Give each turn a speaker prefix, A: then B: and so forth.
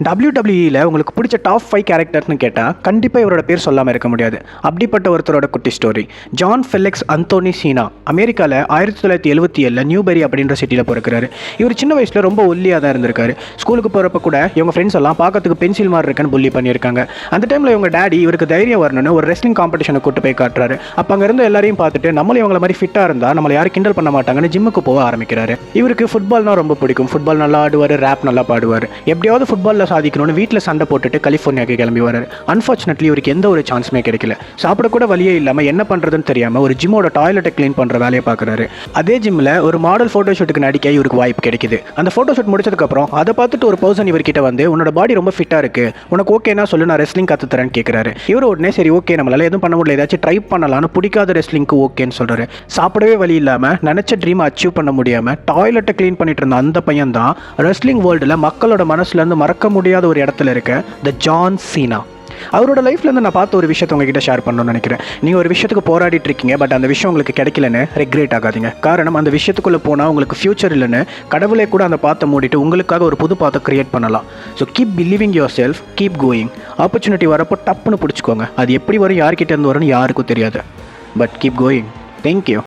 A: WWE உங்களுக்கு பிடிச்ச top 5 கேரக்டர்னு கேட்டால் கண்டிப்பாக இவரோட பேர் சொல்லாமல் இருக்க முடியாது. அப்படிப்பட்ட ஒருத்தரோட குட்டி ஸ்டோரி. ஜான் ஃபெலிக்ஸ் அந்தோனி சீனா அமெரிக்காவில் 1977 நியூபெரி அப்படின்ற சிட்டியில் பிறக்கிறாரு. இவர் சின்ன வயசில் ரொம்ப ஒல்லியாக தான் இருந்திருக்காரு. ஸ்கூலுக்கு போகிறப்ப கூட இவங்க ஃப்ரெண்ட்ஸ் எல்லாம் பார்க்கறதுக்கு பென்சில் மாதிரி இருக்குன்னு புள்ளி பண்ணியிருக்காங்க. அந்த டைமில் இவங்க டேடி இவருக்கு தைரியம் வரணும்னு ஒரு ரெஸ்லிங் காம்படிஷனை கூட்டு போய் காட்டுறாரு. அப்போ அங்கே இருந்த எல்லாரையும் பார்த்துட்டு நம்மளும் இவங்கள மாதிரி ஃபிட்டாக இருந்தால் நம்மளை யாரும் கிண்டல் பண்ண மாட்டாங்கன்னு ஜிம்முக்கு போக ஆரம்பிக்கிறாரு. இவருக்கு ஃபுட்பால்னா ரொம்ப பிடிக்கும். ஃபுட்பால் நல்லா ஆடுவார், ரேப் நல்லா பாடுவார். எப்படியாவது ஃபுட்பாலில் சாதிக்கணும்னு வீட்டில் சண்டை போட்டுட்டு கலிஃபோர்னியாவுக்கு கிளம்பி வராரு. அன்ஃபார்ச்சுனேட்லி இவருக்கு எந்த ஒரு சான்ஸுமே கிடைக்கல. சாப்பிடக்கூட வழியே இல்லாமல் என்ன பண்ணுறதுன்னு தெரியாமல் ஒரு ஜிம்மோட டாய்லெட்டை க்ளீன் பண்ணுற வேலையை பார்க்குறாரு. அதே ஜிம்மில் ஒரு மாடல் ஃபோட்டோ ஷூட்டுக்கு நடிக்க இவருக்கு வாய்ப்பு கிடைக்குது. அந்த ஃபோட்டோ ஷூட் முடிச்சதுக்கப்புறம் அதை பார்த்துட்டு ஒரு பர்சன் இவர்கிட்ட வந்து உன்னோட பாடி ரொம்ப ஃபிட்டாக இருக்குது, உனக்கு ஓகேனா சொல்லு, நான் ரெஸ்லிங் கற்றுத்தரேன்னு கேட்குறாரு. இவர் உடனே சரி ஓகே நம்மளால எதுவும் பண்ண முடியல, ஏதாச்சும் ட்ரை பண்ணலான்னு பிடிக்காத ரெஸ்லிங்க்கு ஓகேன்னு சொல்கிறாரு. சாப்பிடவே வழி இல்லாமல் நினச்ச ட்ரீமை அச்சீவ் பண்ண முடியாமல் டாய்லெட்டை க்ளீன் பண்ணிட்டு இருந்த அந்த பையன் தான் ரெஸ்லிங் வேர்ல்டில் மக்களோட மனசுலேருந்து மறக்க முடியாத ஒரு இடத்துல இருக்க த ஜான் சீனா. அவரோட லைஃப்லேருந்து நான் பார்த்த ஒரு விஷயத்தை உங்ககிட்ட ஷேர் பண்ணணும்னு நினைக்கிறேன். நீங்கள் ஒரு விஷயத்துக்கு போராடிட்டு இருக்கீங்க, பட் அந்த விஷயம் உங்களுக்கு கிடைக்கலன்னு ரெக்ரெட் ஆகாதீங்க. காரணம் அந்த விஷயத்துக்குள்ளே போனால் உங்களுக்கு ஃபியூச்சர் இல்லைன்னு கடவுளே கூட அந்த பாத்தை மூடிட்டு உங்களுக்காக ஒரு புது பாத்தை கிரியேட் பண்ணலாம். So keep believing your self, keep going. Opportunity வரப்போ டப்புன்னு பிடிச்சிக்கோங்க. அது எப்படி வரும், யார்கிட்ட இருந்து வரும்னு யாருக்கும் தெரியாது. But keep going. தேங்க்யூ.